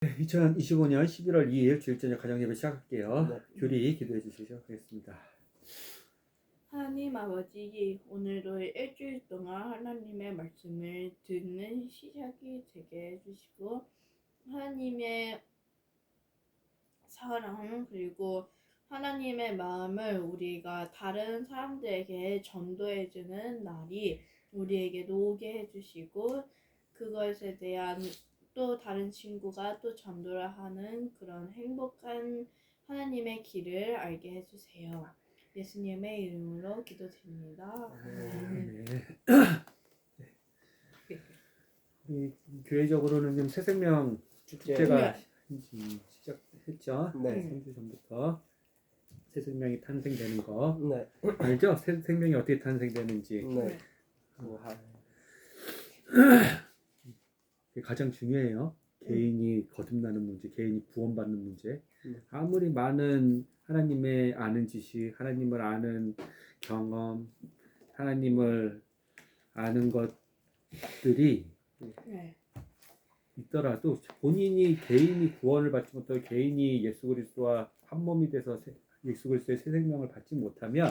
2025년 11월 2일 주일 저녁 가정예배 시작할게요. 네. 규리 기도해 주시죠. 하겠습니다. 하나님 아버지, 오늘도 일주일 동안 하나님의 말씀을 듣는 시작이 되게 해주시고, 하나님의 사랑 그리고 하나님의 마음을 우리가 다른 사람들에게 전도해주는 날이 우리에게도 오게 해주시고, 그것에 대한 또 다른 친구가 또 전도를 하는 그런 행복한 하나님의 길을 알게 해주세요. 예수님의 이름으로 기도드립니다. 아멘. 네. 우리 교회적으로는 지금 새생명 축제가 시작했죠. 네. 3주 전부터 새생명이 탄생되는 거 네. 알죠? 새생명이 어떻게 탄생되는지. 네. 그게 가장 중요해요. 개인이 거듭나는 문제, 개인이 구원받는 문제. 아무리 많은 하나님의 아는 지식, 하나님을 아는 경험, 하나님을 아는 것들이 네. 있더라도 본인이 개인이 구원을 받지 못하고 개인이 예수 그리스도와 한 몸이 돼서 예수 그리스도의 새 생명을 받지 못하면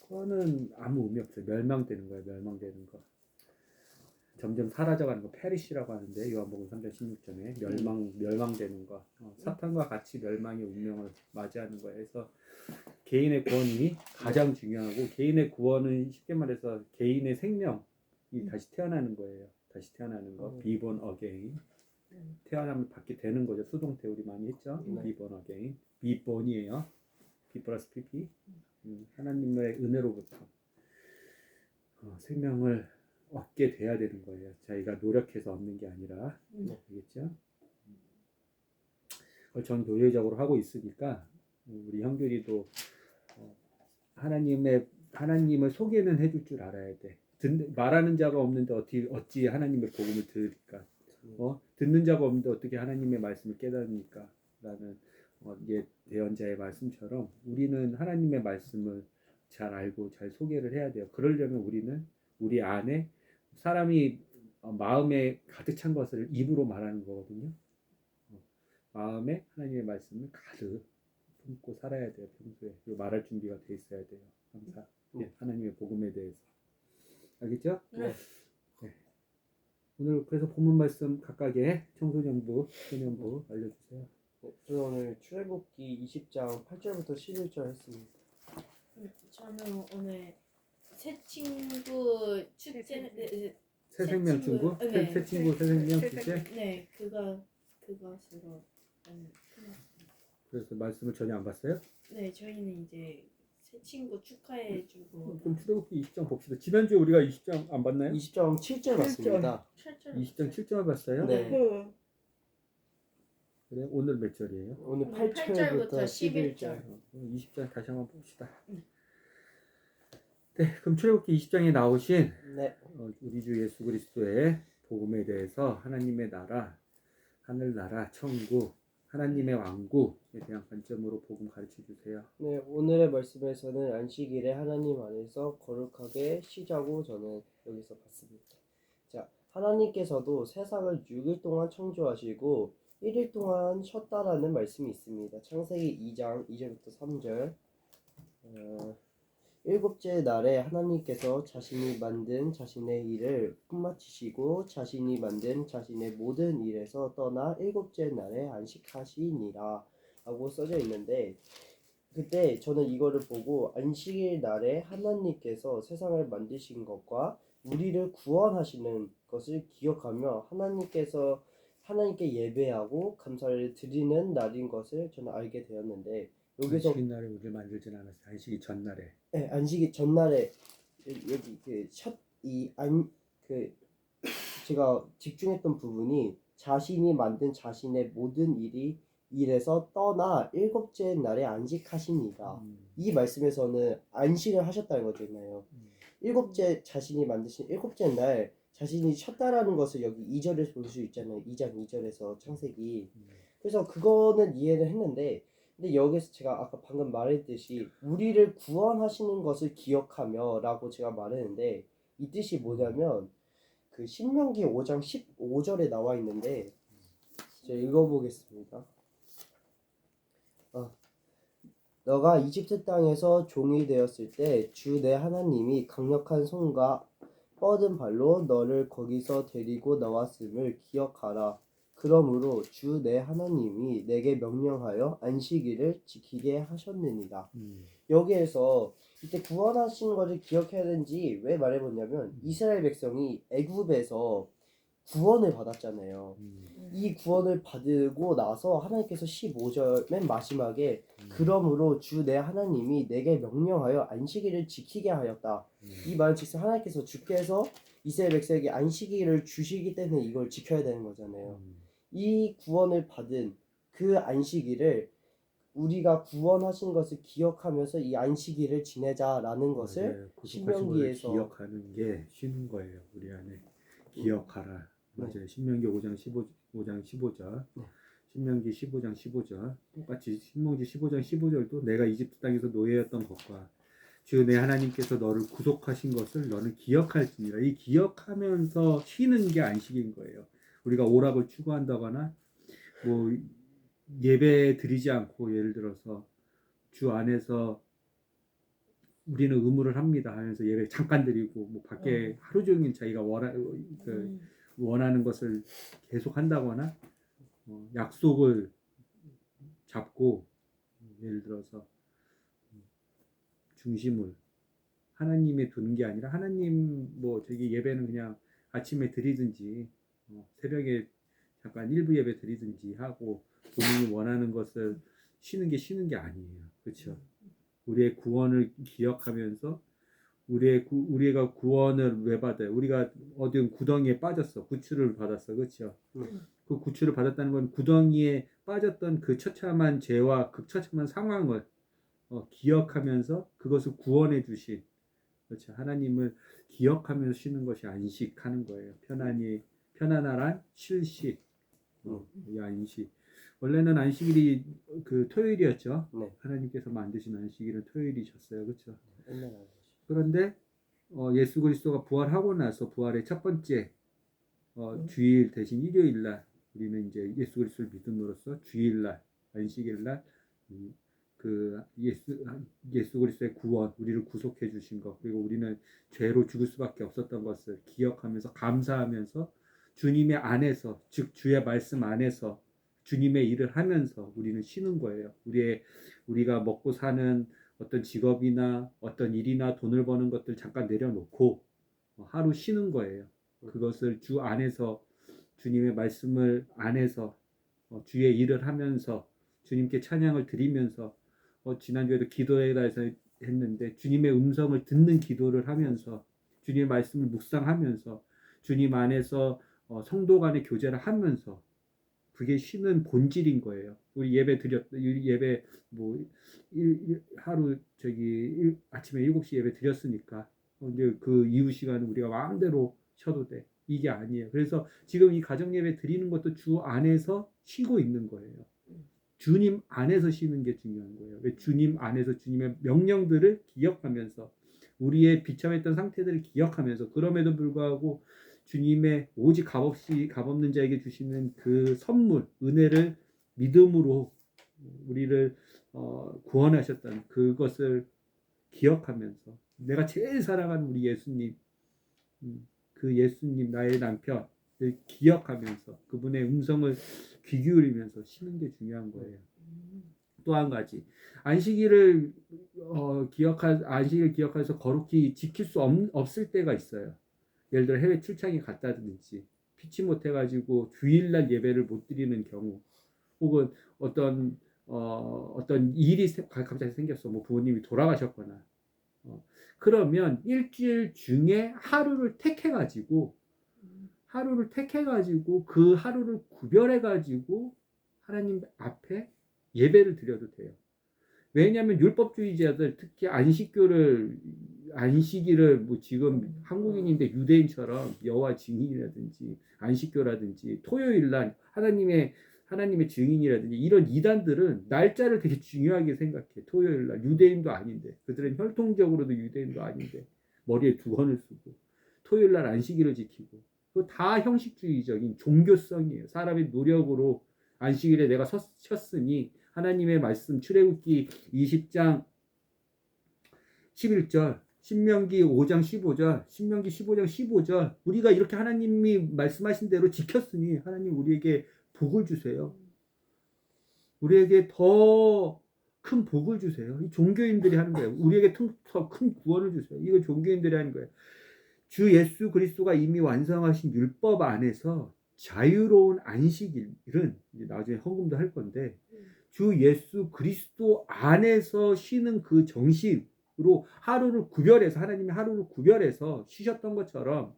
그거는 아무 의미 없어요. 멸망되는 거예요. 멸망되는 거. 점점 사라져가는 거 페리시라고 하는데 요한복음 3장 16절에 멸망되는 거, 사탄과 같이 멸망의 운명을 맞이하는 거예요. 그래서 개인의 구원이 가장 중요하고 개인의 구원은 쉽게 말해서 개인의 생명이 다시 태어나는 거예요. 다시 태어나는 거, 비본 어게인, 태어남을 받게 되는 거죠. 수동태 우리 많이 했죠. 비본 어게인, 비본이에요. 비 플러스 PP, 하나님의 은혜로부터 생명을 얻게 돼야 되는 거예요. 자기가 노력해서 얻는 게 아니라. 알겠죠? 그걸 전 교회적으로 하고 있으니까 우리 형들이도 하나님을 소개는 해줄 줄 알아야 돼. 말하는 자가 없는데 어찌 하나님의 복음을 들을까? 듣는 자가 없는데 어떻게 하나님의 말씀을 깨달으니까? 라는 옛 대언자의 말씀처럼 우리는 하나님의 말씀을 잘 알고 잘 소개를 해야 돼요. 그러려면 우리는 우리 안에 사람이 마음에 가득 찬 것을 입으로 말하는 거거든요. 마음에 하나님의 말씀을 가득 품고 살아야 돼요. 평소에. 그리고 말할 준비가 돼 있어야 돼요. 항상. 하나님의 복음에 대해서. 알겠죠? 네. 네. 오늘 그래서 본문 말씀 각각의 청소년부, 소년부 알려주세요. 저는 오늘 출애굽기 20장 8절부터 11절 했습니다. 저는 오늘 새 친구 축제, 새 생명 친구? 네. 새 친구 새 생명 축제? 네, 그것으로 끝났습니다. 그래서 말씀을 전혀 안 봤어요? 네, 저희는 이제 새 친구 축하해주고. 그럼 출애굽기 20장 봅시다. 지난주에 우리가 20장 안 봤나요? 20장 7절 봤습니다. 20장 7절 봤어요? 네. 그래, 오늘 몇 절이에요? 오늘 오늘 8절부터 8절부터 11절. 20장 다시 한번 봅시다. 네, 그럼 출애굽기 20장에 나오신 네. 우리 주 예수 그리스도의 복음에 대해서 하나님의 나라, 하늘나라, 천국, 하나님의 왕국에 대한 관점으로 복음 가르쳐 주세요. 네, 오늘의 말씀에서는 안식일에 하나님 안에서 거룩하게 쉬자고 저는 여기서 봤습니다. 자, 하나님께서도 세상을 6일 동안 창조하시고 1일 동안 쉬었다라는 말씀이 있습니다. 창세기 2장 2절부터 3절. 일곱째 날에 하나님께서 자신이 만든 자신의 일을 끝마치시고 자신이 만든 자신의 모든 일에서 떠나 일곱째 날에 안식하시니라 라고 써져 있는데, 그때 저는 이거를 보고 안식일 날에 하나님께서 세상을 만드신 것과 우리를 구원하시는 것을 기억하며 하나님께 예배하고 감사를 드리는 날인 것을 저는 알게 되었는데, 여기서 안식일 날에 우리를 만들진 않았어요. 안식일 전날에. 네, 안식일 전날에 여기 제가 집중했던 부분이 자신이 만든 자신의 모든 일에서 떠나 일곱째 날에 안식하십니다. 이 말씀에서는 안식을 하셨다는 거잖아요. 자신이 만드신 일곱째 날 자신이 쉬었다라는 것을 여기 2절에서 볼 수 있잖아요. 2장 2절에서 창세기. 그래서 그거는 이해를 했는데, 근데 여기서 제가 아까 방금 말했듯이 우리를 구원하시는 것을 기억하며 라고 제가 말했는데, 이 뜻이 뭐냐면 그 신명기 5장 15절에 나와 있는데, 제가 읽어보겠습니다. 너가 이집트 땅에서 종이 되었을 때 주 내 하나님이 강력한 손과 뻗은 발로 너를 거기서 데리고 나왔음을 기억하라. 그러므로 주 내 하나님이 내게 명령하여 안식일을 지키게 하셨느니라. 여기에서 이때 구원하신 것을 기억해야 되는지 왜 말해보냐면 이스라엘 백성이 애굽에서 구원을 받았잖아요. 이 구원을 받고 나서 하나님께서 15절 맨 마지막에 그러므로 주 내 하나님이 내게 명령하여 안식일을 지키게 하였다. 이 말은 즉슨 하나님께서 주께서 이스라엘 백성에게 안식일을 주시기 때문에 이걸 지켜야 되는 거잖아요. 이 구원을 받은 그 안식일을 우리가 구원하신 것을 기억하면서 이 안식일을 지내자라는 것을 신명기에서 기억하는 게 쉬는 거예요. 우리 안에 기억하라. 맞아요. 신명기 5장 15절. 네. 신명기 15장 15절. 똑같이 신명기 15장 15절도 내가 이집트 땅에서 노예였던 것과 주 내 하나님께서 너를 구속하신 것을 너는 기억할지니라. 이 기억하면서 쉬는 게 안식인 거예요. 우리가 오락을 추구한다거나 뭐 예배 드리지 않고 예를 들어서 주 안에서 우리는 의무를 합니다 하면서 예배 잠깐 드리고 뭐 밖에 하루 종일 자기가 원하는 것을 계속 한다거나 약속을 잡고 예를 들어서 중심을 하나님에 두는 게 아니라 하나님 뭐 저기 예배는 그냥 아침에 드리든지 새벽에 잠깐 일부 예배 드리든지 하고 본인이 원하는 것을 쉬는 게 아니에요. 그렇죠? 우리의 구원을 기억하면서 우리가 구원을 왜 받아요? 우리가 어떤 구덩이에 빠졌어. 구출을 받았어. 그렇죠? 그 구출을 받았다는 건 구덩이에 빠졌던 그 처참한 죄와 그 처참한 상황을 기억하면서 그것을 구원해 주신 그렇죠. 하나님을 기억하면서 쉬는 것이 안식하는 거예요. 편안한 쉴식. 이 안식. 원래는 안식일이 그 토요일이었죠. 네. 하나님께서 만드신 안식일은 토요일이셨어요. 그렇죠? 옛날에 그런데 예수 그리스도가 부활하고 나서 부활의 첫 번째 주일 대신 일요일 날 우리는 이제 예수 그리스도를 믿음으로써 주일 날 안식일 날 그 예수 그리스도의 구원 우리를 구속해 주신 것 그리고 우리는 죄로 죽을 수밖에 없었던 것을 기억하면서 감사하면서 주님의 안에서 즉 주의 말씀 안에서 주님의 일을 하면서 우리는 쉬는 거예요. 우리가 먹고 사는 어떤 직업이나 어떤 일이나 돈을 버는 것들 잠깐 내려놓고 하루 쉬는 거예요. 그것을 주 안에서 주님의 말씀을 안에서 주의 일을 하면서 주님께 찬양을 드리면서 지난주에도 기도에 대해서 했는데 주님의 음성을 듣는 기도를 하면서 주님의 말씀을 묵상하면서 주님 안에서 성도 간의 교제를 하면서 그게 쉬는 본질인 거예요. 우리 예배 뭐 하루 아침에 7시 예배 드렸으니까 이제 그 이후 시간은 우리가 마음대로 쉬어도 돼. 이게 아니에요. 그래서 지금 이 가정 예배 드리는 것도 주 안에서 쉬고 있는 거예요. 주님 안에서 쉬는 게 중요한 거예요. 주님 안에서 주님의 명령들을 기억하면서 우리의 비참했던 상태들을 기억하면서 그럼에도 불구하고 주님의 오직 값없는 자에게 주시는 그 선물, 은혜를 믿음으로 우리를 구원하셨다는 그것을 기억하면서 내가 제일 사랑하는 우리 예수님, 그 예수님 나의 남편을 기억하면서 그분의 음성을 귀 기울이면서 쉬는 게 중요한 거예요. 또 한 가지 안식일을 기억해서 거룩히 지킬 수 없을 때가 있어요. 예를 들어 해외 출장에 갔다든지 피치 못해가지고 주일날 예배를 못 드리는 경우 혹은 어떤 일이 갑자기 생겼어. 뭐 부모님이 돌아가셨거나 그러면 일주일 중에 하루를 택해가지고 그 하루를 구별해가지고 하나님 앞에 예배를 드려도 돼요. 왜냐하면 율법주의자들 특히 안식일을 뭐 지금 한국인인데 유대인처럼 여호와 증인이라든지 안식교라든지 토요일날 하나님의 증인이라든지 이런 이단들은 날짜를 되게 중요하게 생각해. 토요일날 유대인도 아닌데 그들은 혈통적으로도 유대인도 아닌데 머리에 두건을 쓰고 토요일날 안식일을 지키고 그거 다 형식주의적인 종교성이에요. 사람의 노력으로 안식일에 내가 쉬었으니 하나님의 말씀 출애굽기 20장 11절, 신명기 5장 15절, 신명기 15장 15절 우리가 이렇게 하나님이 말씀하신 대로 지켰으니 하나님 우리에게 복을 주세요. 우리에게 더 큰 복을 주세요. 이 종교인들이 하는 거예요. 우리에게 더 큰 구원을 주세요. 이거 종교인들이 하는 거예요. 주 예수 그리스도가 이미 완성하신 율법 안에서 자유로운 안식일은 이제 나중에 헌금도 할 건데 주 예수 그리스도 안에서 쉬는 그 정신으로 하루를 구별해서 하나님이 하루를 구별해서 쉬셨던 것처럼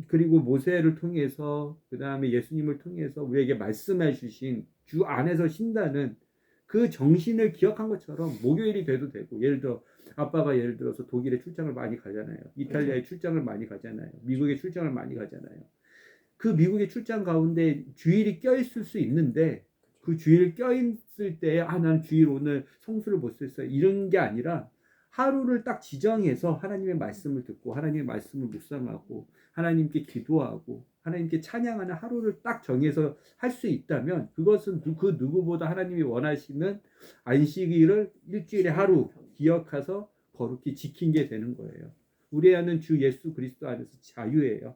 그리고 모세를 통해서 그 다음에 예수님을 통해서 우리에게 말씀해 주신 주 안에서 쉰다는 그 정신을 기억한 것처럼 목요일이 돼도 되고 예를 들어 아빠가 예를 들어서 독일에 출장을 많이 가잖아요. 이탈리아에 출장을 많이 가잖아요. 미국에 출장을 많이 가잖아요. 그 미국의 출장 가운데 주일이 껴있을 수 있는데 그 주일 껴있을 때 난 주일 오늘 성수를 못 썼어요. 이런 게 아니라 하루를 딱 지정해서 하나님의 말씀을 듣고 하나님의 말씀을 묵상하고 하나님께 기도하고 하나님께 찬양하는 하루를 딱 정해서 할 수 있다면 그것은 그 누구보다 하나님이 원하시는 안식일을 일주일에 하루 기억해서 거룩히 지킨 게 되는 거예요. 우리 안은 주 예수 그리스도 안에서 자유예요.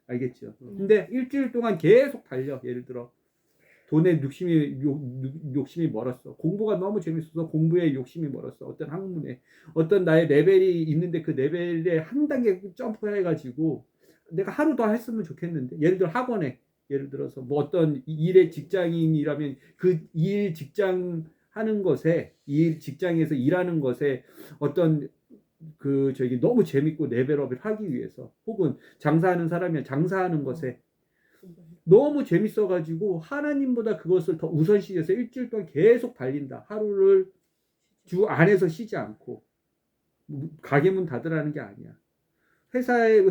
알겠죠? 근데 일주일 동안 계속 달려. 예를 들어 돈에 욕심이 멀었어. 공부가 너무 재밌어서 공부에 욕심이 멀었어. 어떤 학문에 어떤 나의 레벨이 있는데 그 레벨에 한 단계 점프해가지고 내가 하루 더 했으면 좋겠는데 예를 들어 학원에 예를 들어서 뭐 어떤 일의 직장인이라면 그 일 직장 하는 것에 일 직장에서 일하는 것에 어떤 너무 재밌고 레벨업을 하기 위해서 혹은 장사하는 사람이면 장사하는 것에 너무 재밌어가지고 하나님보다 그것을 더 우선시해서 일주일 동안 계속 달린다. 하루를 주 안에서 쉬지 않고 가게 문 닫으라는 게 아니야. 회사에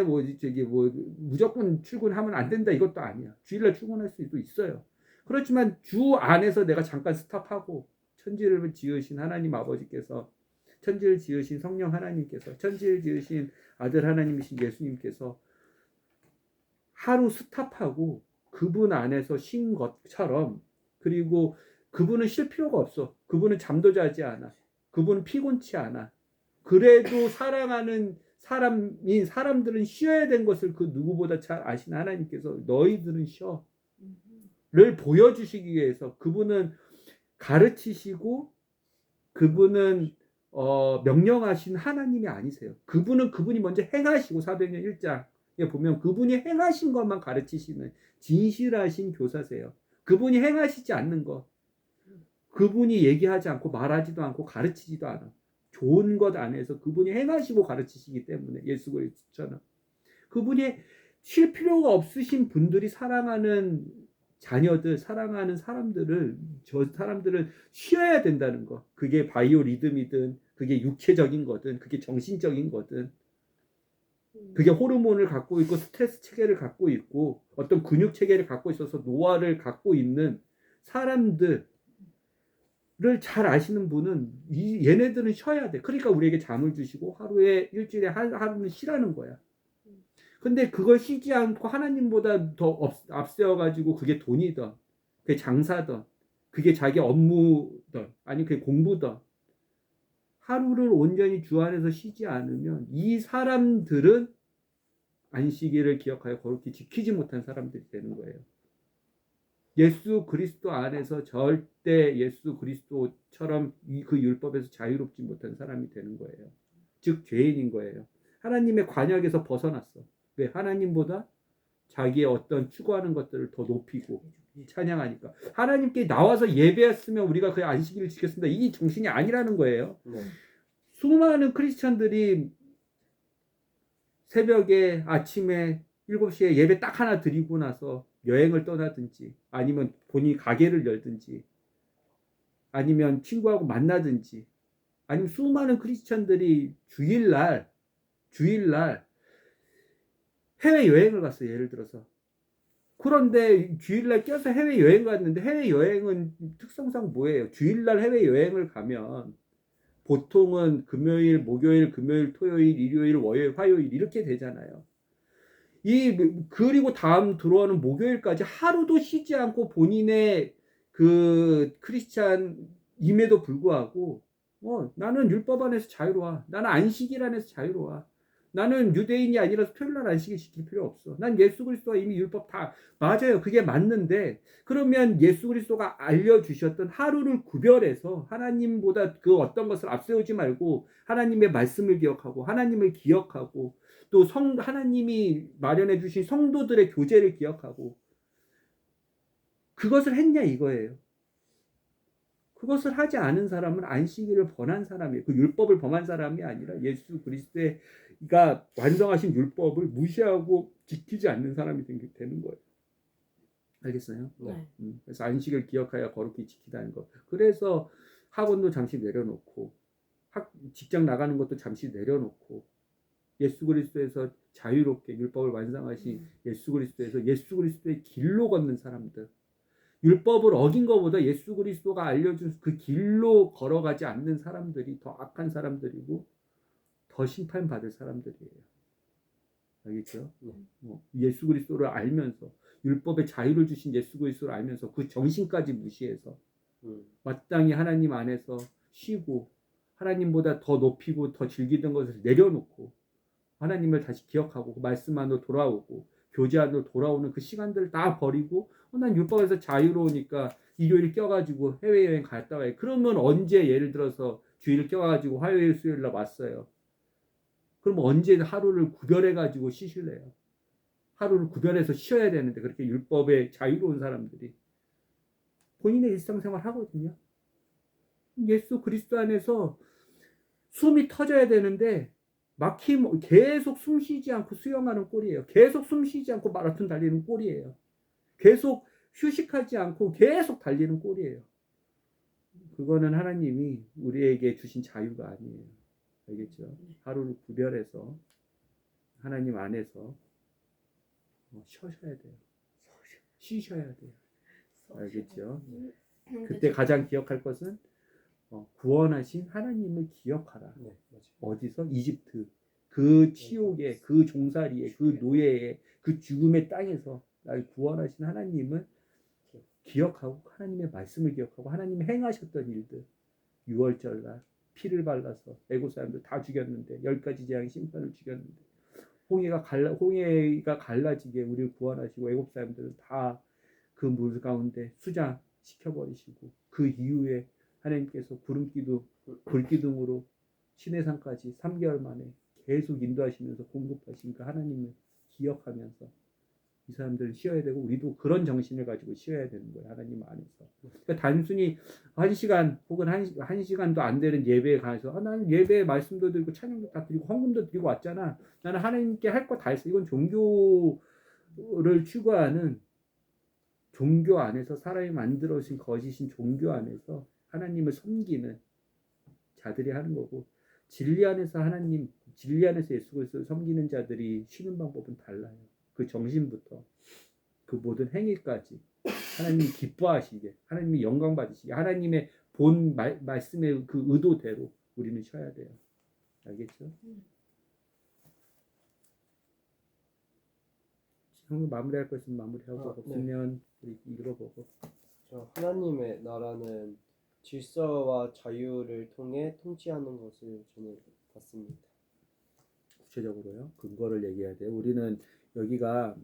무조건 출근하면 안 된다 이것도 아니야. 주일날 출근할 수도 있어요. 그렇지만 주 안에서 내가 잠깐 스탑하고 천지를 지으신 하나님 아버지께서 천지를 지으신 성령 하나님께서 천지를 지으신 아들 하나님이신 예수님께서 하루 스탑하고 그분 안에서 쉰 것처럼 그리고 그분은 쉴 필요가 없어. 그분은 잠도 자지 않아. 그분은 피곤치 않아. 그래도 사랑하는 사람들은 쉬어야 된 것을 그 누구보다 잘 아시는 하나님께서 너희들은 쉬어를 보여주시기 위해서 그분은 가르치시고 그분은 명령하신 하나님이 아니세요. 그분이 먼저 행하시고 사도행전 1장에 보면 그분이 행하신 것만 가르치시는 진실하신 교사세요. 그분이 행하시지 않는 것, 그분이 얘기하지 않고 말하지도 않고 가르치지도 않아. 좋은 것 안에서 그분이 행하시고 가르치시기 때문에 예수 그리스도처럼 그분이 쉴 필요가 없으신 분들이 사랑하는 자녀들, 사랑하는 사람들은 쉬어야 된다는 거. 그게 바이오 리듬이든 그게 육체적인 거든 그게 정신적인 거든 그게 호르몬을 갖고 있고 스트레스 체계를 갖고 있고 어떤 근육 체계를 갖고 있어서 노화를 갖고 있는 사람들을 잘 아시는 분은 얘네들은 쉬어야 돼. 그러니까 우리에게 잠을 주시고 하루에 일주일에 하루는 쉬라는 거야. 근데 그걸 쉬지 않고 하나님보다 더 앞세워가지고 그게 돈이든 그게 장사든 그게 자기 업무든 아니 그게 공부든 하루를 온전히 주 안에서 쉬지 않으면 이 사람들은 안식일을 기억하여 거룩히 지키지 못한 사람들이 되는 거예요. 예수 그리스도 안에서 절대 예수 그리스도처럼 그 율법에서 자유롭지 못한 사람이 되는 거예요. 즉 죄인인 거예요. 하나님의 관역에서 벗어났어. 왜? 하나님보다 자기의 어떤 추구하는 것들을 더 높이고 찬양하니까. 하나님께 나와서 예배했으면 우리가 그 안식일을 지켰습니다. 이 정신이 아니라는 거예요. 수많은 크리스천들이 새벽에 아침에 7시에 예배 딱 하나 드리고 나서 여행을 떠나든지 아니면 본인이 가게를 열든지 아니면 친구하고 만나든지 아니면 수많은 크리스천들이 주일날 해외여행을 갔어요. 예를 들어서. 그런데 주일날 껴서 해외여행 갔는데 해외여행은 특성상 뭐예요? 주일날 해외여행을 가면 보통은 금요일, 목요일, 금요일, 토요일, 일요일, 월요일, 화요일 이렇게 되잖아요. 그리고 다음 들어오는 목요일까지 하루도 쉬지 않고 본인의 그 크리스찬임에도 불구하고 나는 율법 안에서 자유로워. 나는 안식일 안에서 자유로워. 나는 유대인이 아니라서 토요일 날 안식일 지킬 필요 없어. 난 예수 그리스도가 이미 율법 다 맞아요. 그게 맞는데 그러면 예수 그리스도가 알려주셨던 하루를 구별해서 하나님보다 그 어떤 것을 앞세우지 말고 하나님의 말씀을 기억하고 하나님을 기억하고 또 하나님이 마련해 주신 성도들의 교제를 기억하고 그것을 했냐 이거예요. 그것을 하지 않은 사람은 안식일을 범한 사람이에요. 그 율법을 범한 사람이 아니라 예수 그리스도가 완성하신 율법을 무시하고 지키지 않는 사람이 되는 거예요. 알겠어요? 네. 그래서 안식을 기억하여 거룩히 지키다는 것. 그래서 학원도 잠시 내려놓고 직장 나가는 것도 잠시 내려놓고 예수 그리스도에서 자유롭게 율법을 완성하신 예수 그리스도에서 예수 그리스도의 길로 걷는 사람들, 율법을 어긴 것보다 예수 그리스도가 알려준 그 길로 걸어가지 않는 사람들이 더 악한 사람들이고 더 심판받을 사람들이에요. 알겠죠? 예수 그리스도를 알면서 율법의 자유를 주신 예수 그리스도를 알면서 그 정신까지 무시해서 마땅히 하나님 안에서 쉬고 하나님보다 더 높이고 더 즐기던 것을 내려놓고 하나님을 다시 기억하고 그 말씀 안으로 돌아오고 교제 안으로 돌아오는 그 시간들을 다 버리고 난 율법에서 자유로우니까 일요일 껴가지고 해외여행 갔다 와요. 그러면 언제 예를 들어서 주일 껴가지고 화요일 수요일 날 왔어요. 그럼 언제 하루를 구별해가지고 쉬실래요? 하루를 구별해서 쉬어야 되는데 그렇게 율법에 자유로운 사람들이 본인의 일상생활 하거든요. 예수 그리스도 안에서 숨이 터져야 되는데 계속 숨 쉬지 않고 수영하는 꼴이에요. 계속 숨 쉬지 않고 마라톤 달리는 꼴이에요. 계속 휴식하지 않고 계속 달리는 꼴이에요. 그거는 하나님이 우리에게 주신 자유가 아니에요. 알겠죠? 하루를 구별해서 하나님 안에서 쉬셔야 돼요. 쉬셔야 돼요. 알겠죠? 그때 가장 기억할 것은 구원하신 하나님을 기억하라. 네, 맞아요. 어디서? 이집트. 그 치욕의, 그 종살이의, 그 노예의, 그 죽음의 땅에서 날 구원하신 하나님을 기억하고 하나님의 말씀을 기억하고 하나님이 행하셨던 일들. 6월절 날 피를 발라서 애국 사람들 다 죽였는데 10가지 재앙 심판을 죽였는데 홍해가 갈라지게 우리를 구원하시고 애국 사람들은 다 그 물 가운데 수장 시켜버리시고 그 이후에 하나님께서 불기둥으로 시내산까지 3개월 만에 계속 인도하시면서 공급하신 그 하나님을 기억하면서 이 사람들은 쉬어야 되고 우리도 그런 정신을 가지고 쉬어야 되는 거예요. 하나님 안에서. 그러니까 단순히 1시간 혹은 1시간도 안 되는 예배에 가서 나는 예배에 말씀도 드리고 찬양도 다 드리고 헌금도 드리고 왔잖아. 나는 하나님께 할 거 다 했어. 이건 종교를 추구하는 종교 안에서 사람이 만들어진 거짓인 종교 안에서 하나님을 섬기는 자들이 하는 거고 진리 안에서 예수 그리스도를 섬기는 자들이 쉬는 방법은 달라요. 그 정신부터 그 모든 행위까지 하나님이 기뻐하시게 하나님이 영광 받으시게 하나님의 본 말씀의 그 의도대로 우리는 쉬어야 돼요. 알겠죠? 형님 마무리할 거 있으면 마무리하고 없으면 우리 읽어보고. 하나님의 나라는 질서와 자유를 통해 통치하는 것을 저는 봤습니다. 구체적으로요. 근거를 얘기해야 돼요. 우리는 여기가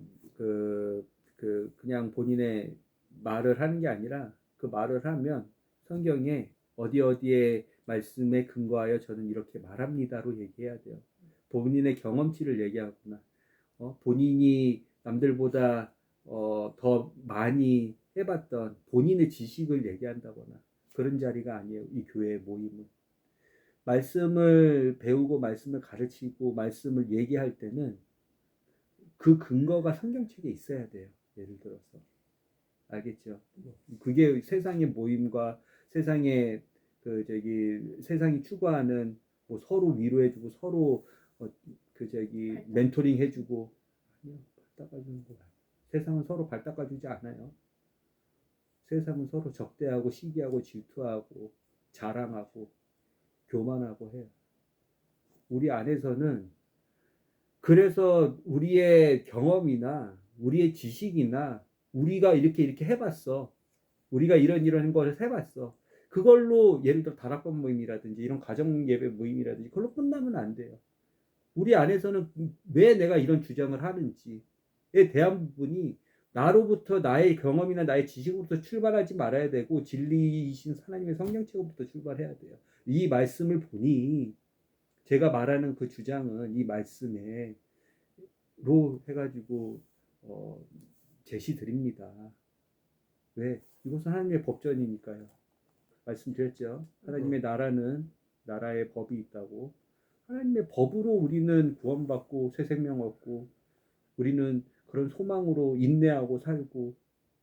그냥 본인의 말을 하는 게 아니라 그 말을 하면 성경에 어디에 말씀에 근거하여 저는 이렇게 말합니다로 얘기해야 돼요. 본인의 경험치를 얘기하거나 본인이 남들보다 더 많이 해봤던 본인의 지식을 얘기한다거나 그런 자리가 아니에요. 이 교회의 모임은. 말씀을 배우고 말씀을 가르치고 말씀을 얘기할 때는 그 근거가 성경책에 있어야 돼요. 예를 들어서. 알겠죠? 그게 세상의 모임과 세상의 세상이 추구하는 뭐 서로 위로해주고 서로 멘토링 해주고 닦아주는 거야. 세상은 서로 발 닦아주지 않아요. 세상은 서로 적대하고 시기하고 질투하고 자랑하고 교만하고 해요. 우리 안에서는 그래서 우리의 경험이나 우리의 지식이나 우리가 이렇게 해봤어. 우리가 이런 걸 해봤어. 그걸로 예를 들어 다락방 모임이라든지 이런 가정 예배 모임이라든지 그걸로 끝나면 안 돼요. 우리 안에서는 왜 내가 이런 주장을 하는지에 대한 부분이 나로부터 나의 경험이나 나의 지식으로부터 출발하지 말아야 되고 진리이신 하나님의 성령체로부터 출발해야 돼요. 이 말씀을 보니 제가 말하는 그 주장은 이 말씀에 로 해가지고 제시 드립니다. 왜? 이것은 하나님의 법전이니까요. 말씀드렸죠. 하나님의 나라는 나라의 법이 있다고. 하나님의 법으로 우리는 구원받고 새 생명 얻고 우리는 그런 소망으로 인내하고 살고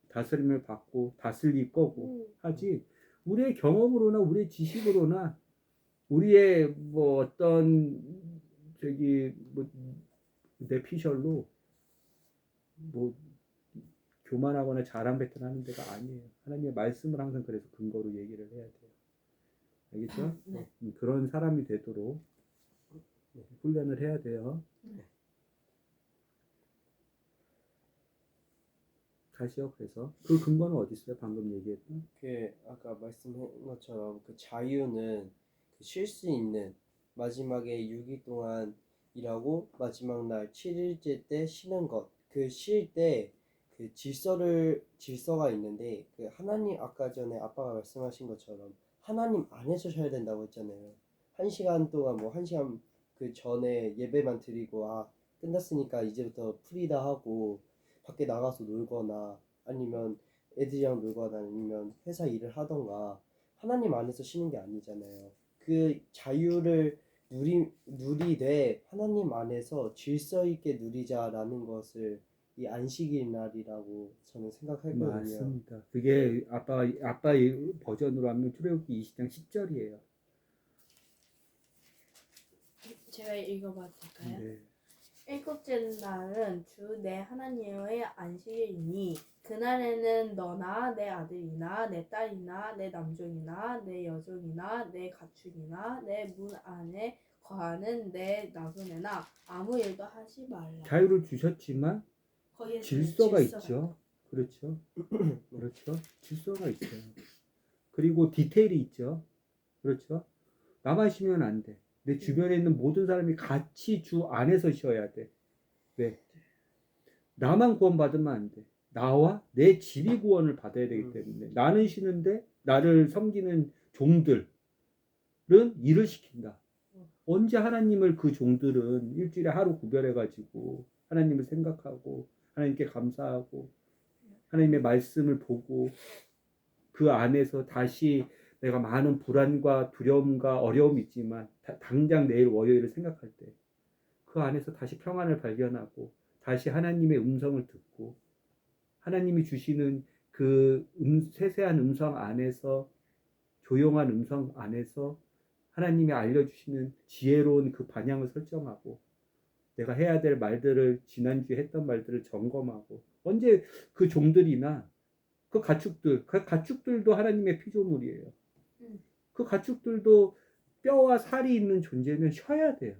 다스림을 받고 다스릴 거고 하지. 우리의 경험으로나 우리의 지식으로나 우리의 뭐 어떤 저기 뭐 내피셜로 뭐 교만하거나 자랑 배틀하는 데가 아니에요. 하나님의 말씀을 항상 그래서 근거로 얘기를 해야 돼요. 알겠죠? 네. 그런 사람이 되도록 훈련을 해야 돼요. 네. 다시요. 그래서 그 근거는 어디 있어요? 방금 얘기했던. 그 아까 말씀한 것처럼 그 자유는 그 쉴 수 있는 마지막에 6일 동안 일하고 마지막 날 7일째 때 쉬는 것. 그 쉴 때 그 질서가 있는데 그 하나님 아까 전에 아빠가 말씀하신 것처럼 하나님 안에서 쉬어야 된다고 했잖아요. 1시간 동안 뭐 1시간 그 전에 예배만 드리고 끝났으니까 이제부터 풀이다 하고 밖에 나가서 놀거나 아니면 애들이랑 놀거나 아니면 회사 일을 하던가 하나님 안에서 쉬는 게 아니잖아요. 그 자유를 누리되 하나님 안에서 질서 있게 누리자라는 것을 이 안식일 날이라고 저는 생각하거든요. 맞습니다. 그게 아빠의 버전으로 하면 출애굽기 20장 10절이에요. 제가 읽어봐도 될까요? 네. 일곱째 날은 주 내 하나님의 안식일이니 그날에는 너나 내 아들이나 내 딸이나 내 남종이나 내 여종이나 내 가축이나 내 문 안에 거하는 내 나그네나 아무 일도 하지 말라. 자유를 주셨지만 거기에 질서가 있죠. 그렇죠. 그렇죠. 질서가 있어요. 그리고 디테일이 있죠. 그렇죠. 나만 쉬면 안 돼. 내 주변에 있는 모든 사람이 같이 주 안에서 쉬어야 돼. 왜? 나만 구원받으면 안 돼. 나와 내 집이 구원을 받아야 되기 때문에 나는 쉬는데 나를 섬기는 종들은 일을 시킨다. 언제 하나님을 그 종들은 일주일에 하루 구별해가지고 하나님을 생각하고 하나님께 감사하고 하나님의 말씀을 보고 그 안에서 다시 내가 많은 불안과 두려움과 어려움이 있지만 당장 내일 월요일을 생각할 때 그 안에서 다시 평안을 발견하고 다시 하나님의 음성을 듣고 하나님이 주시는 그 세세한 음성 안에서 조용한 음성 안에서 하나님이 알려주시는 지혜로운 그 방향을 설정하고 내가 해야 될 말들을 지난주에 했던 말들을 점검하고 언제 그 종들이나 그 가축들도 하나님의 피조물이에요. 그 가축들도 뼈와 살이 있는 존재는 쉬어야 돼요.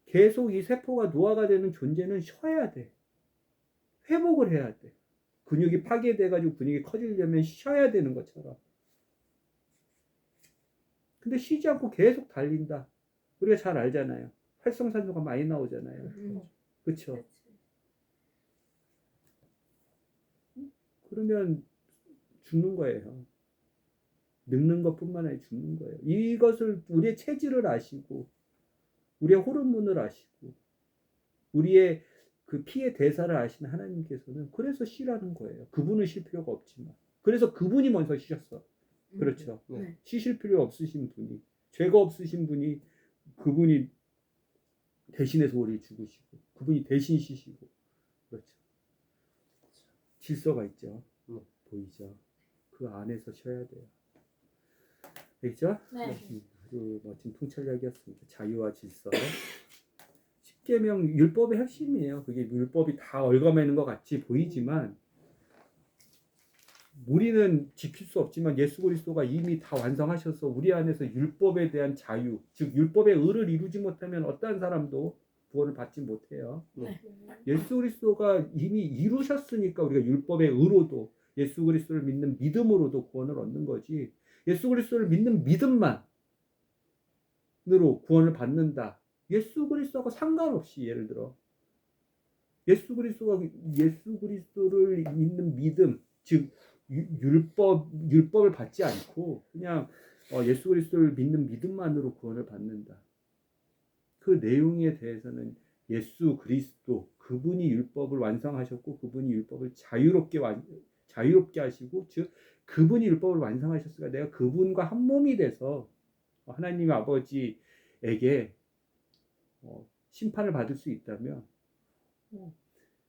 계속 이 세포가 노화가 되는 존재는 쉬어야 돼. 회복을 해야 돼. 근육이 파괴돼가지고 근육이 커지려면 쉬어야 되는 것처럼. 근데 쉬지 않고 계속 달린다. 우리가 잘 알잖아요. 활성산소가 많이 나오잖아요. 그렇죠? 그러면 죽는 거예요. 늙는 것뿐만 아니라 죽는 거예요. 이것을 우리의 체질을 아시고 우리의 호르몬을 아시고 우리의 그 피의 대사를 아시는 하나님께서는 그래서 쉬라는 거예요. 그분은 쉴 필요가 없지만 그래서 그분이 먼저 쉬셨어. 그렇죠. 네. 쉬실 필요 없으신 분이 죄가 없으신 분이 그분이 대신해서 우리 죽으시고 그분이 대신 쉬시고 그렇죠. 질서가 있죠. 보이죠. 그 안에서 쉬어야 돼요. 알겠죠? 네. 아주 멋진 통찰력이었습니다. 자유와 질서. 십계명 율법의 핵심이에요. 그게 율법이 다 얽어매는 것 같이 보이지만 우리는 지킬 수 없지만 예수 그리스도가 이미 다 완성하셔서 우리 안에서 율법에 대한 자유, 즉 율법의 의를 이루지 못하면 어떠한 사람도 구원을 받지 못해요. 네. 예수 그리스도가 이미 이루셨으니까 우리가 율법의 의로도 예수 그리스도를 믿는 믿음으로도 구원을 얻는 거지. 예수 그리스도를 믿는 믿음만으로 구원을 받는다. 예수 그리스도하고 상관없이 예를 들어 예수 그리스도를 믿는 믿음, 즉 율법을 받지 않고 그냥 예수 그리스도를 믿는 믿음만으로 구원을 받는다. 그 내용에 대해서는 예수 그리스도 그분이 율법을 완성하셨고 그분이 율법을 자유롭게 하시고 즉 그분이 율법을 완성하셨으니까 내가 그분과 한 몸이 돼서 하나님 아버지에게 심판을 받을 수 있다면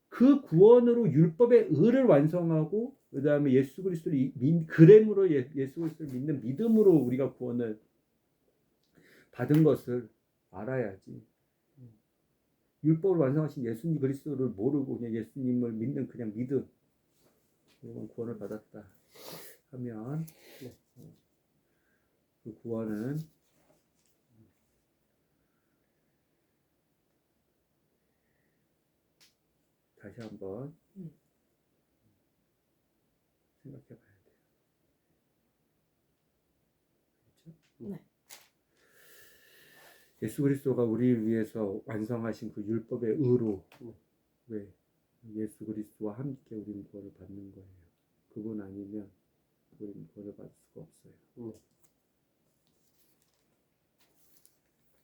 그 구원으로 율법의 의를 완성하고 그 다음에 예수 그리스도를 그램으로 예수 그리스도를 믿는 믿음으로 우리가 구원을 받은 것을 알아야지. 율법을 완성하신 예수님 그리스도를 모르고 그냥 예수님을 믿는 그냥 믿음 이건 구원을 받았다 하면 그 구원은 다시 한번 생각해 봐야 돼요. 그렇죠? 네. 예수 그리스도가 우리를 위해서 완성하신 그 율법의 의로 왜 예수 그리스도와 함께 우리는 구원을 받는 거예요. 그분 아니면 우리는 구원을 받을 수가 없어요.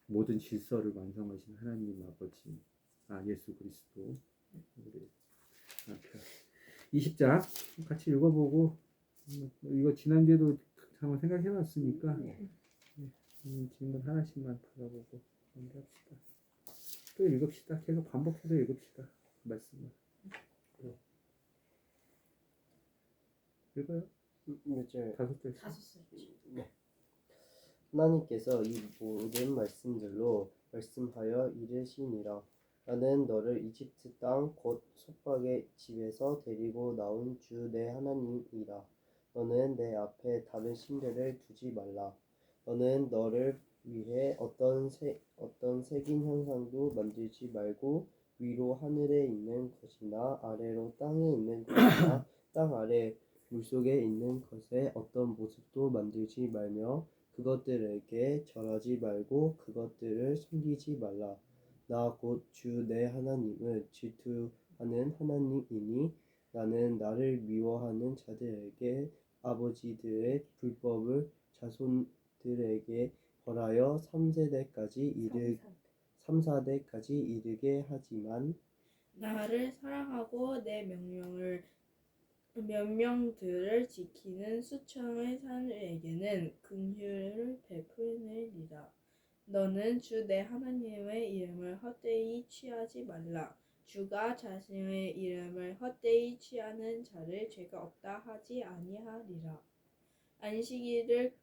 모든 질서를 완성하신 하나님 아버지, 예수 그리스도 우리 남편. 20장 같이 읽어보고 이거 지난주에도 한번 생각해봤으니까 질문 하나씩만 받아보고 연기합시다. 또 읽읍시다. 계속 반복해서 읽읍시다. 말씀을. 읽어요. 몇 절? 5절. 5절. 네. 하나님께서 이 모든 말씀들로 말씀하여 이르시니라. 나는 너를 이집트 땅 곧 속박의 집에서 데리고 나온 주 내 하나님이라. 너는 내 앞에 다른 신들을 두지 말라. 너는 너를 위해 어떤 색인 형상도 만들지 말고 위로 하늘에 있는 것이나 아래로 땅에 있는 것이나 땅 아래 물속에 있는 것에 어떤 모습도 만들지 말며 그것들에게 절하지 말고 그것들을 섬기지 말라. 나 곧 주 내 하나님은 질투하는 하나님이니 나는 나를 미워하는 자들에게 아버지들의 불법을 자손들에게 벌하여 3,4대까지 이르게 하지만 나를 사랑하고 내 명령들을 지키는 수천의 사람에게는 긍휼을 베푸느니라. 너는 주 내 하나님의 이름을 헛되이 취하지 말라. 주가 자신의 이름을 헛되이 취하는 자를 죄가 없다 하지 아니하리라. 안식일을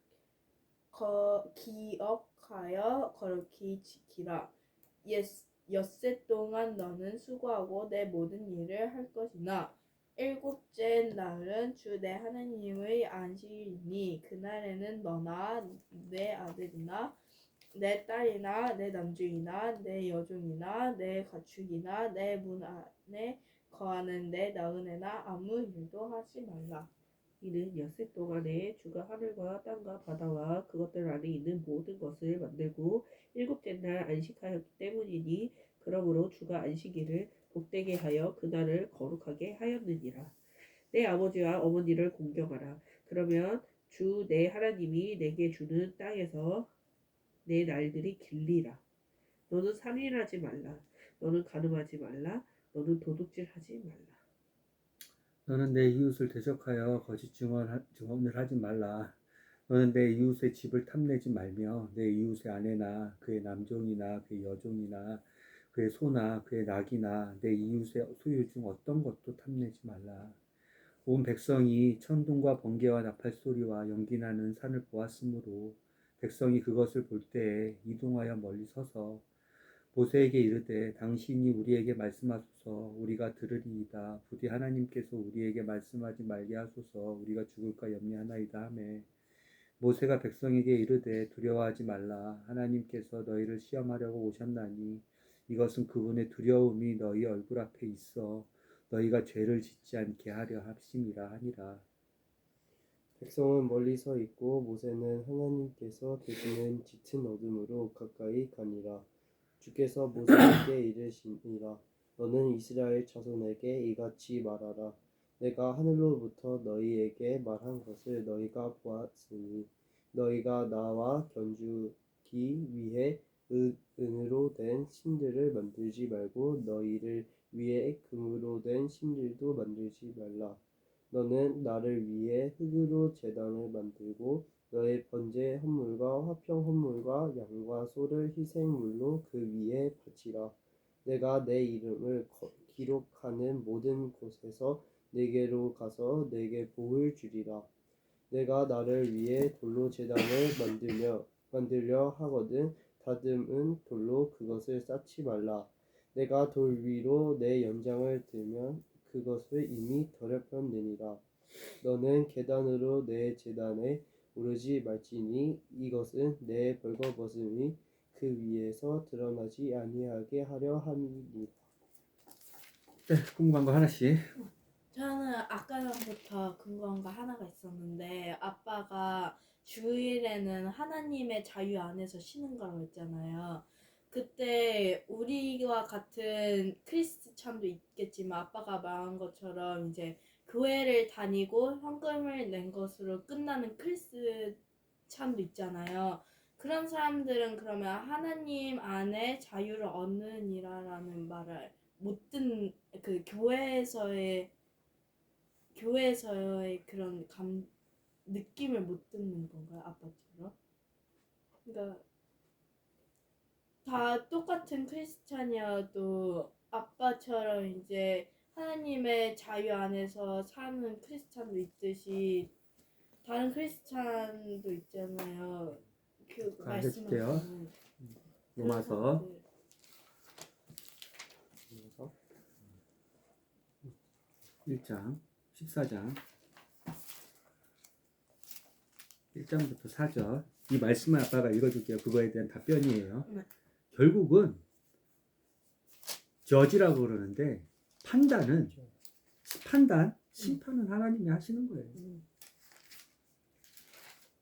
기억하여 거룩히 지키라. 엿새 동안 너는 수고하고 내 모든 일을 할 것이나 일곱째 날은 주 내 하나님의 안식일이니 그날에는 너나 내 아들이나 내 딸이나 내 남종이나 내 여종이나 내 가축이나 내 문 안에 거하는 내 나그네나 아무 일도 하지 말라. 이는 엿새 동안에 주가 하늘과 땅과 바다와 그것들 안에 있는 모든 것을 만들고 일곱째 날 안식하였기 때문이니 그러므로 주가 안식일을 복되게 하여 그날을 거룩하게 하였느니라. 내 아버지와 어머니를 공경하라. 그러면 주 내 하나님이 내게 주는 땅에서 내 날들이 길리라. 너는 살인하지 말라. 너는 간음하지 말라. 너는 도둑질하지 말라. 너는 내 이웃을 대적하여 거짓 증언을 하지 말라. 너는 내 이웃의 집을 탐내지 말며 내 이웃의 아내나 그의 남종이나 그의 여종이나 그의 소나 그의 낙이나 내 이웃의 소유 중 어떤 것도 탐내지 말라. 온 백성이 천둥과 번개와 나팔 소리와 연기나는 산을 보았으므로 백성이 그것을 볼 때에 이동하여 멀리 서서 모세에게 이르되 당신이 우리에게 말씀하소서 우리가 들으리이다. 부디 하나님께서 우리에게 말씀하지 말게 하소서 우리가 죽을까 염려하나이다 하매 모세가 백성에게 이르되 두려워하지 말라. 하나님께서 너희를 시험하려고 오셨나니 이것은 그분의 두려움이 너희 얼굴 앞에 있어 너희가 죄를 짓지 않게 하려 하심이라 하니라. 백성은 멀리 서 있고 모세는 하나님께서 계시는 짙은 어둠으로 가까이 가니라. 주께서 모세에게 이르시니라. 너는 이스라엘 자손에게 이같이 말하라. 내가 하늘로부터 너희에게 말한 것을 너희가 보았으니 너희가 나와 견주기 위해 은으로 된 신들을 만들지 말고 너희를 위해 금으로 된 신들도 만들지 말라. 너는 나를 위해 흙으로 제단을 만들고 너의 번제 헌물과 화평 헌물과 양과 소를 희생물로 그 위에 바치라. 내가 내 이름을 기록하는 모든 곳에서 내게로 가서 내게 복을 주리라. 내가 나를 위해 돌로 제단을 만들려 하거든 다듬은 돌로 그것을 쌓지 말라. 내가 돌 위로 내 연장을 들면 그것을 이미 더럽혔느니라. 너는 계단으로 내 제단에 오르지 말지니 이것은 내 벌거벗음이 그 위에서 드러나지 아니하게 하려 함이니라. 네, 궁금한 거 하나씩. 저는 아까 전부터 궁금한 거 하나가 있었는데 아빠가 주일에는 하나님의 자유 안에서 쉬는 거라고 했잖아요. 그때 우리와 같은 크리스찬도 있겠지만 아빠가 말한 것처럼 이제 교회를 다니고 헌금을 낸 것으로 끝나는 크리스찬도 있잖아요. 그런 사람들은 그러면 하나님 안에 자유를 얻느니라라는 말을 못 듣는 그 교회에서의 그런 느낌을 못 듣는 건가요, 아빠처럼? 그러니까 다 똑같은 크리스찬이어도 아빠처럼 이제 하나님의 자유 안에서 사는 크리스찬도 있듯이 다른 크리스찬도 있잖아요. 그 알려줄게요. 말씀하시는 로마서 1장 14장 1장부터 4절 이 말씀을 아빠가 읽어줄게요. 그거에 대한 답변이에요. 네. 결국은 저지라고 그러는데 판단, 심판은 하나님이 하시는 거예요.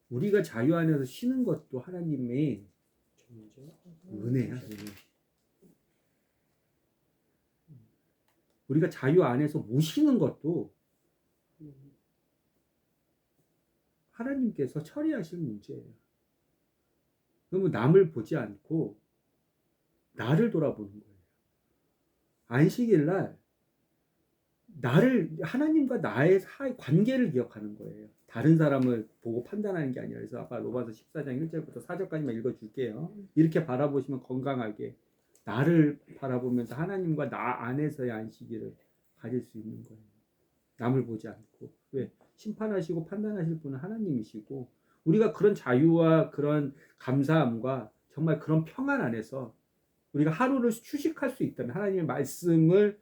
우리가 자유 안에서 쉬는 것도 하나님의 은혜야. 은혜. 우리가 자유 안에서 못 쉬는 것도 하나님께서 처리하실 문제예요. 그러면 남을 보지 않고 나를 돌아보는 거예요. 안식일 날 나를 하나님과 나의 사이 관계를 기억하는 거예요. 다른 사람을 보고 판단하는 게 아니라. 그래서 아까 로마서 14장 1절부터 4절까지만 읽어줄게요. 이렇게 바라보시면 건강하게 나를 바라보면서 하나님과 나 안에서의 안식일을 가질 수 있는 거예요. 남을 보지 않고. 왜? 심판하시고 판단하실 분은 하나님이시고 우리가 그런 자유와 그런 감사함과 정말 그런 평안 안에서 우리가 하루를 휴식할 수 있다면 하나님의 말씀을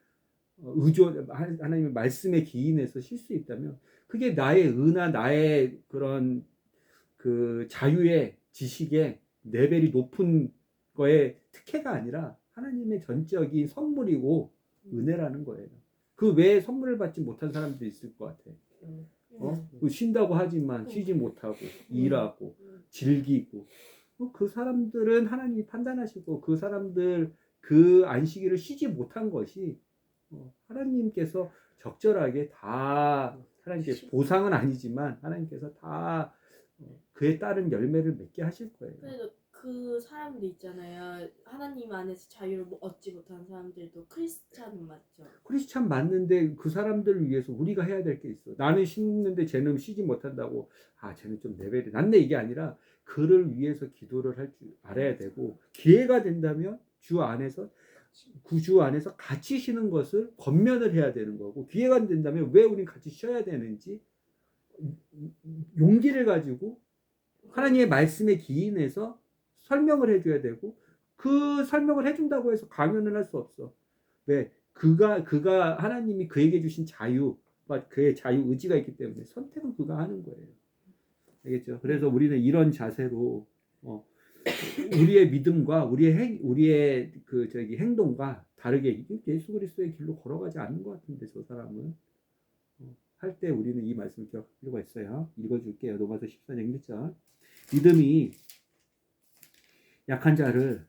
하나님의 말씀에 기인해서 쉴 수 있다면 그게 나의 은하 나의 그런 그 자유의 지식의 레벨이 높은 거의 특혜가 아니라 하나님의 전적인 선물이고 은혜라는 거예요. 그 외에 선물을 받지 못한 사람도 있을 것 같아. 쉰다고 하지만 쉬지 못하고 일하고 즐기고 그 사람들은 하나님이 판단하시고 그 사람들 그 안식일을 쉬지 못한 것이 하나님께서 적절하게 다 하나님께 보상은 아니지만 하나님께서 다 그에 따른 열매를 맺게 하실 거예요. 그래도 그 사람도 있잖아요. 하나님 안에서 자유를 얻지 못한 사람들도 크리스찬 맞죠? 크리스찬 맞는데 그 사람들을 위해서 우리가 해야 될 게 있어. 나는 쉬는데 쟤는 쉬지 못한다고 쟤는 좀 레벨이 낮네 이게 아니라 그를 위해서 기도를 할 줄 알아야 되고 기회가 된다면 주 안에서 같이 쉬는 것을 권면을 해야 되는 거고 기회가 된다면 왜 우린 같이 쉬어야 되는지 용기를 가지고 하나님의 말씀에 기인해서 설명을 해줘야 되고 그 설명을 해준다고 해서 강요는 할 수 없어. 왜? 그가 하나님이 그에게 주신 자유와 그의 자유 의지가 있기 때문에 선택은 그가 하는 거예요. 알겠죠? 그래서 우리는 이런 자세로 우리의 믿음과 우리의 행동과 다르게 예수 그리스도의 길로 걸어가지 않는 것 같은데 저 사람은 할 때 우리는 이 말씀을 기억할 필요가 있어요. 읽어줄게요. 로마서 14장 1절. 믿음이 약한 자를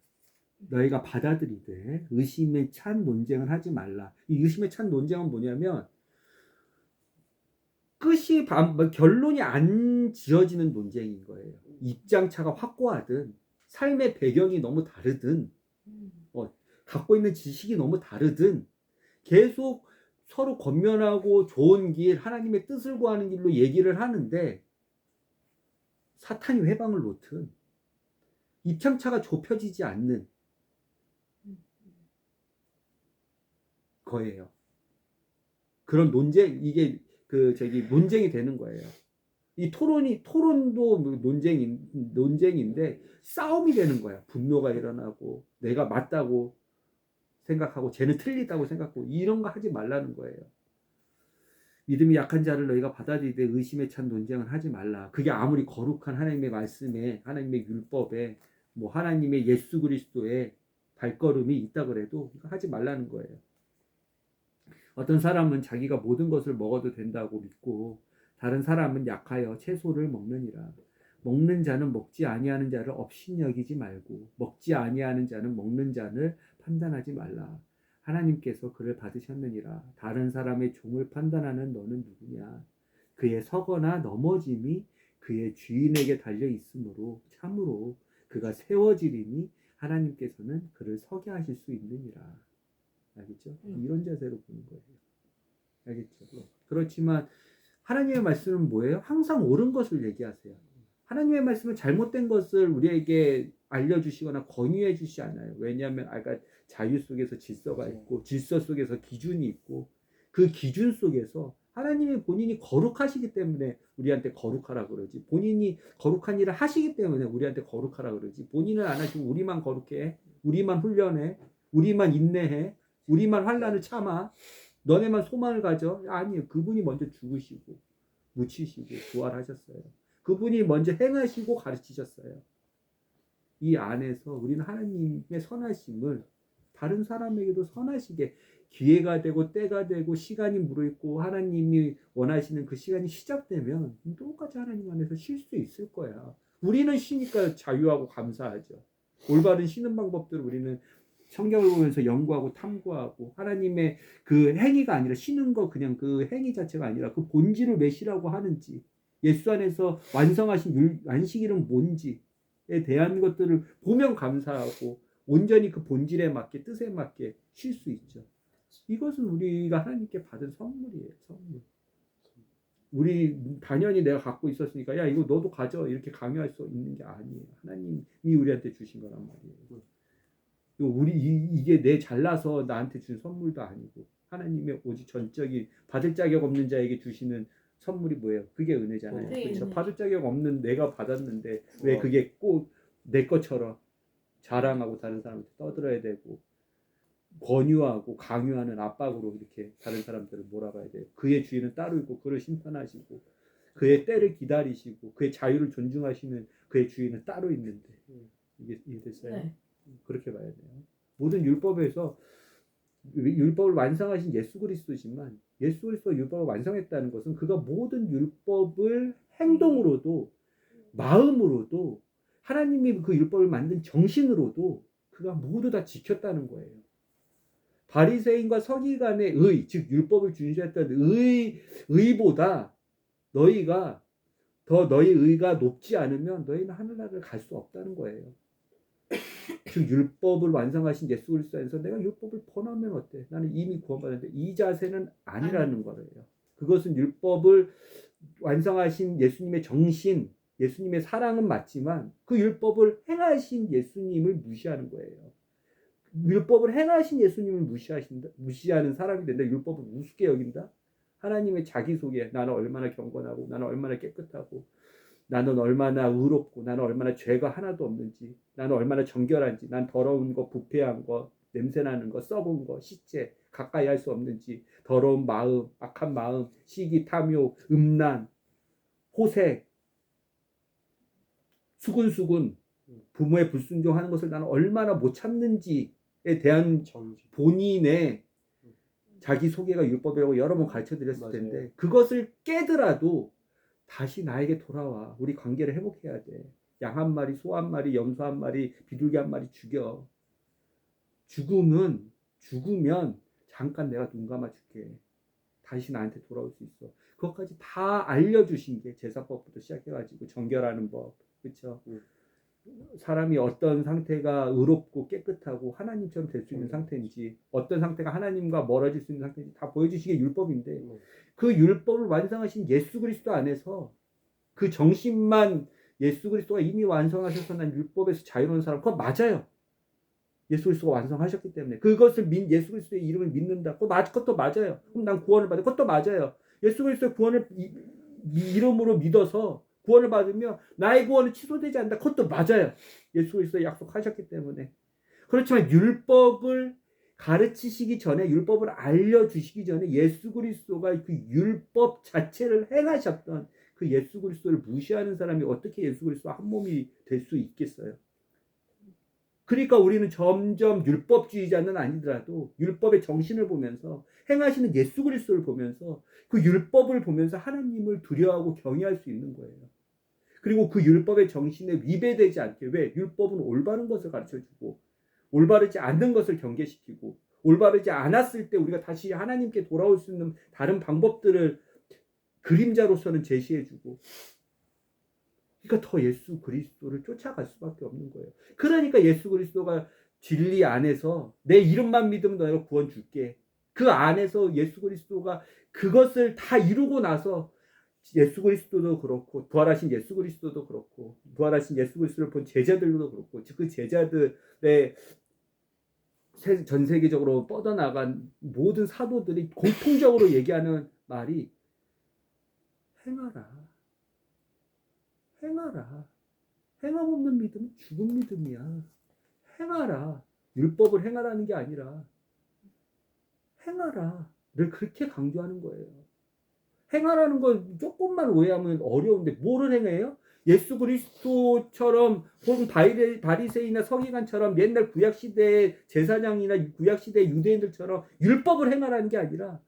너희가 받아들이되 의심에 찬 논쟁을 하지 말라. 이 의심에 찬 논쟁은 뭐냐면 결론이 안 지어지는 논쟁인 거예요. 입장차가 확고하든 삶의 배경이 너무 다르든 갖고 있는 지식이 너무 다르든 계속 서로 권면하고 좋은 길, 하나님의 뜻을 구하는 길로 얘기를 하는데 사탄이 회방을 놓든 입장차가 좁혀지지 않는 거예요. 그런 이게 논쟁이 되는 거예요. 이 토론도 논쟁인데 싸움이 되는 거야. 분노가 일어나고 내가 맞다고 생각하고 쟤는 틀리다고 생각하고 이런 거 하지 말라는 거예요. 믿음이 약한 자를 너희가 받아들이되 의심에 찬 논쟁을 하지 말라. 그게 아무리 거룩한 하나님의 말씀에, 하나님의 율법에, 하나님의 예수 그리스도의 발걸음이 있다 그래도 하지 말라는 거예요. 어떤 사람은 자기가 모든 것을 먹어도 된다고 믿고 다른 사람은 약하여 채소를 먹느니라. 먹는 자는 먹지 아니하는 자를 업신여기지 말고 먹지 아니하는 자는 먹는 자를 판단하지 말라. 하나님께서 그를 받으셨느니라. 다른 사람의 종을 판단하는 너는 누구냐? 그의 서거나 넘어짐이 그의 주인에게 달려 있으므로 참으로 그가 세워지리니 하나님께서는 그를 서게 하실 수 있느니라. 알겠죠? 이런 자세로 보는 거예요. 알겠죠? 그렇지만 하나님의 말씀은 뭐예요? 항상 옳은 것을 얘기하세요. 하나님의 말씀은 잘못된 것을 우리에게 알려주시거나 권유해 주시지 않아요. 왜냐하면 아까 자유 속에서 질서가 있고 질서 속에서 기준이 있고 그 기준 속에서 하나님이 본인이 거룩하시기 때문에 우리한테 거룩하라 그러지. 본인이 거룩한 일을 하시기 때문에 우리한테 거룩하라 그러지. 본인은 안 하시고 우리만 거룩해, 우리만 훈련해, 우리만 인내해, 우리만 환난을 참아, 너네만 소망을 가져. 아니에요. 그분이 먼저 죽으시고 묻히시고 부활하셨어요. 그분이 먼저 행하시고 가르치셨어요. 이 안에서 우리는 하나님의 선하심을 다른 사람에게도 선하시게 기회가 되고 때가 되고 시간이 무르익고 하나님이 원하시는 그 시간이 시작되면 똑같이 하나님 안에서 쉴 수 있을 거야. 우리는 쉬니까 자유하고 감사하죠. 올바른 쉬는 방법들을 우리는 성경을 보면서 연구하고 탐구하고 하나님의 그 행위가 아니라 쉬는 거 그냥 그 행위 자체가 아니라 그 본질을 왜 쉬라고 하는지 예수 안에서 완성하신 안식일은 뭔지에 대한 것들을 보면 감사하고 온전히 그 본질에 맞게 뜻에 맞게 쉴 수 있죠. 이것은 우리가 하나님께 받은 선물이에요. 선물. 우리 당연히 내가 갖고 있었으니까 야 이거 너도 가져 이렇게 강요할 수 있는 게 아니에요. 하나님이 우리한테 주신 거란 말이에요. 이게 내 잘나서 나한테 준 선물도 아니고 하나님의 오직 전적인 받을 자격 없는 자에게 주시는 선물이 뭐예요? 그게 은혜잖아요. 그렇죠? 받을 자격 없는 내가 받았는데 왜 그게 꼭 내 것처럼 자랑하고 다른 사람한테 떠들어야 되고 권유하고 강요하는 압박으로 이렇게 다른 사람들을 몰아가야 돼요. 그의 주인은 따로 있고 그를 심판하시고 그의 때를 기다리시고 그의 자유를 존중하시는 그의 주인은 따로 있는데 이게 이해됐어요? 네. 그렇게 봐야 돼요. 모든 율법에서 율법을 완성하신 예수 그리스도지만 예수 그리스도가 율법을 완성했다는 것은 그가 모든 율법을 행동으로도 마음으로도 하나님이 그 율법을 만든 정신으로도 그가 모두 다 지켰다는 거예요. 바리새인과 서기관의 의, 즉 율법을 준수했던 의보다 너희가 너희 의가 높지 않으면 너희는 하늘나라를 갈 수 없다는 거예요. 즉 율법을 완성하신 예수 그리스도 안에서 내가 율법을 범하면 어때? 나는 이미 구원받았는데 이 자세는 아니라는 거예요. 그것은 율법을 완성하신 예수님의 정신, 예수님의 사랑은 맞지만 그 율법을 행하신 예수님을 무시하는 거예요. 율법을 행하신 예수님을 무시하는 사람이 된다. 율법을 우습게 여긴다. 하나님의 자기소개, 나는 얼마나 경건하고 나는 얼마나 깨끗하고 나는 얼마나 의롭고 나는 얼마나 죄가 하나도 없는지 나는 얼마나 정결한지 난 더러운 거 부패한 거 냄새나는 거 썩은 거 시체 가까이 할 수 없는지 더러운 마음 악한 마음 시기 탐욕 음란 호색 수군수군 부모의 불순종하는 것을 나는 얼마나 못 참는지에 대한 정지. 본인의 자기 소개가 율법이라고 여러 번 가르쳐 드렸을 맞아요. 텐데 그것을 깨더라도 다시 나에게 돌아와. 우리 관계를 회복해야 돼. 양 한 마리, 소 한 마리, 염소 한 마리, 비둘기 한 마리 죽여. 죽으면 잠깐 내가 눈 감아줄게. 다시 나한테 돌아올 수 있어. 그것까지 다 알려주신 게 제사법부터 시작해가지고 정결하는 법, 그렇죠? 사람이 어떤 상태가 의롭고 깨끗하고 하나님처럼 될 수 있는 상태인지 어떤 상태가 하나님과 멀어질 수 있는 상태인지 다 보여주시게 율법인데 그 율법을 완성하신 예수 그리스도 안에서 그 정신만 예수 그리스도가 이미 완성하셔서 난 율법에서 자유로운 사람 그거 맞아요. 예수 그리스도가 완성하셨기 때문에 그것을 예수 그리스도의 이름을 믿는다. 그것도 맞아요. 그럼 난 구원을 받아. 그것도 맞아요. 예수 그리스도의 구원을 이름으로 믿어서 구원을 받으면 나의 구원은 취소되지 않는다. 그것도 맞아요. 예수 그리스도 약속하셨기 때문에. 그렇지만 율법을 가르치시기 전에 율법을 알려주시기 전에 예수 그리스도가 그 율법 자체를 행하셨던 그 예수 그리스도를 무시하는 사람이 어떻게 예수 그리스도와 한 몸이 될 수 있겠어요? 그러니까 우리는 점점 율법주의자는 아니더라도 율법의 정신을 보면서 행하시는 예수 그리스도를 보면서 그 율법을 보면서 하나님을 두려워하고 경외할 수 있는 거예요. 그리고 그 율법의 정신에 위배되지 않게 왜? 율법은 올바른 것을 가르쳐주고 올바르지 않는 것을 경계시키고 올바르지 않았을 때 우리가 다시 하나님께 돌아올 수 있는 다른 방법들을 그림자로서는 제시해주고 그러니까 더 예수 그리스도를 쫓아갈 수밖에 없는 거예요. 그러니까 예수 그리스도가 진리 안에서 내 이름만 믿으면 너희가 구원 줄게. 그 안에서 예수 그리스도가 그것을 다 이루고 나서 예수 그리스도도 그렇고 부활하신 예수 그리스도도 그렇고 부활하신 예수 그리스도를 본 제자들도 그렇고 그 제자들의 전 세계적으로 뻗어나간 모든 사도들이 공통적으로 얘기하는 말이 행하라. 행하라. 행함 없는 믿음은 죽은 믿음이야. 행하라. 율법을 행하라는 게 아니라 행하라. 를 그렇게 강조하는 거예요. 행하라는 건 조금만 오해하면 어려운데 뭐를 행해요? 예수 그리스도처럼 혹은 바리새인이나 서기관처럼 옛날 구약시대의 제사장이나 구약시대의 유대인들처럼 율법을 행하라는 게 아니라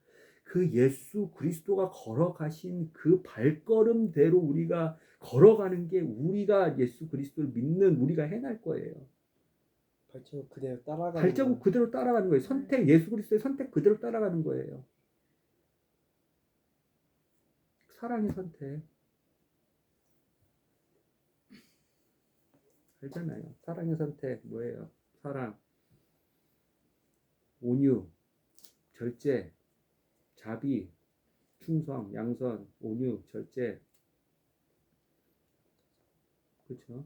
그 예수 그리스도가 걸어가신 그 발걸음대로 우리가 걸어가는 게 우리가 예수 그리스도를 믿는 우리가 행할 거예요. 발자국 그대로 따라가는 발자국 거. 그대로 따라가는 거예요. 선택, 예수 그리스도의 선택 그대로 따라가는 거예요. 사랑의 선택. 알잖아요. 사랑의 선택 뭐예요? 사랑, 온유, 절제, 자비, 충성, 양선, 온유, 절제. 그렇죠?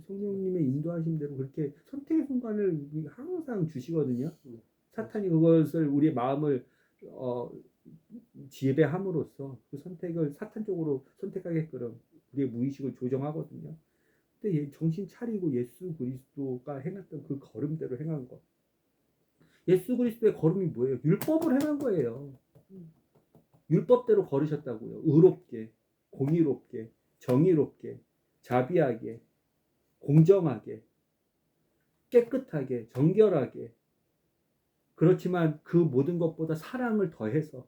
성령님의 인도하신 대로 그렇게 선택의 순간을 항상 주시거든요. 사탄이 그것을 우리의 마음을 지배함으로써 그 선택을 사탄 쪽으로 선택하게끔 우리의 무의식을 조정하거든요. 근데 정신 차리고 예수 그리스도가 행했던 그 걸음대로 행한 것. 예수 그리스도의 걸음이 뭐예요? 율법을 행한 거예요. 율법대로 걸으셨다고요. 의롭게, 공의롭게, 정의롭게, 자비하게, 공정하게, 깨끗하게, 정결하게. 그렇지만 그 모든 것보다 사랑을 더해서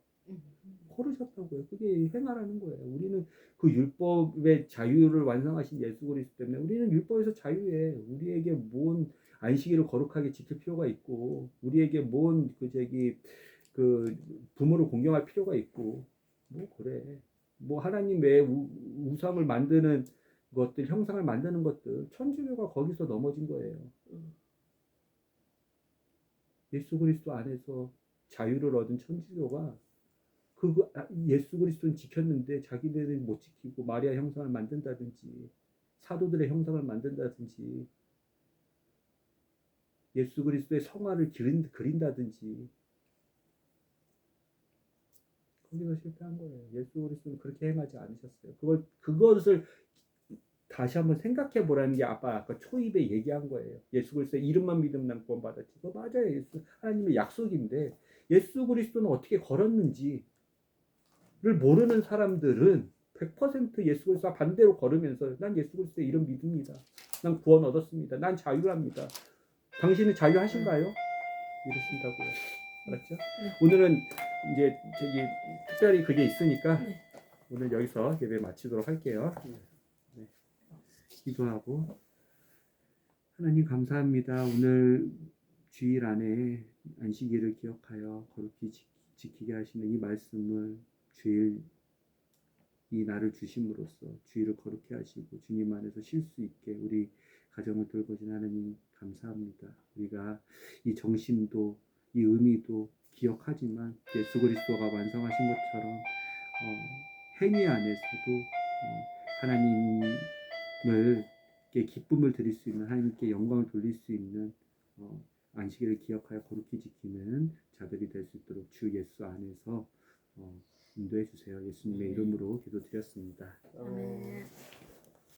걸으셨다고요. 그게 행하라는 거예요. 우리는 그 율법의 자유를 완성하신 예수 그리스도 때문에 우리는 율법에서 자유해. 우리에게 뭔 안식일을 거룩하게 지킬 필요가 있고 우리에게 뭔 그 부모를 공경할 필요가 있고 뭐 그래. 뭐 하나님 외에 우상을 만드는 것들, 형상을 만드는 것들 천주교가 거기서 넘어진 거예요. 예수 그리스도 안에서 자유를 얻은 천주교가 예수 그리스도는 지켰는데 자기네들이 못 지키고 마리아 형상을 만든다든지 사도들의 형상을 만든다든지 예수 그리스도의 성화를 그린다든지 거기서 실패한 거예요. 예수 그리스도는 그렇게 행하지 않으셨어요. 그것을 다시 한번 생각해 보라는 게 아까 초입에 얘기한 거예요. 예수 그리스도의 이름만 믿으면 난 구원받았지. 그거 맞아요. 예수 하나님의 약속인데 예수 그리스도는 어떻게 걸었는지를 모르는 사람들은 100% 예수 그리스도와 반대로 걸으면서 난 예수 그리스도의 이름 믿습니다. 난 구원 얻었습니다. 난 자유합니다. 당신은 자유하신가요? 이러신다고요. 알았죠? 오늘은 이제 저기 특별히 그게 있으니까 네. 오늘 여기서 예배 마치도록 할게요. 네. 기도하고 하나님 감사합니다. 오늘 주일 안에 안식일을 기억하여 거룩히 지키게 하시는 이 말씀을 주일 이 날을 주심으로써 주일을 거룩히 하시고 주님 안에서 쉴 수 있게 우리 가정을 돌보신 하나님 감사합니다. 우리가 이 정신도 이 의미도 기억하지만 예수 그리스도가 완성하신 것처럼 행위 안에서도 하나님을 기쁨을 드릴 수 있는 하나님께 영광을 돌릴 수 있는 안식일을 기억하여 거룩히 지키는 자들이 될 수 있도록 주 예수 안에서 인도해 주세요. 예수님의 이름으로 기도드렸습니다. 아멘.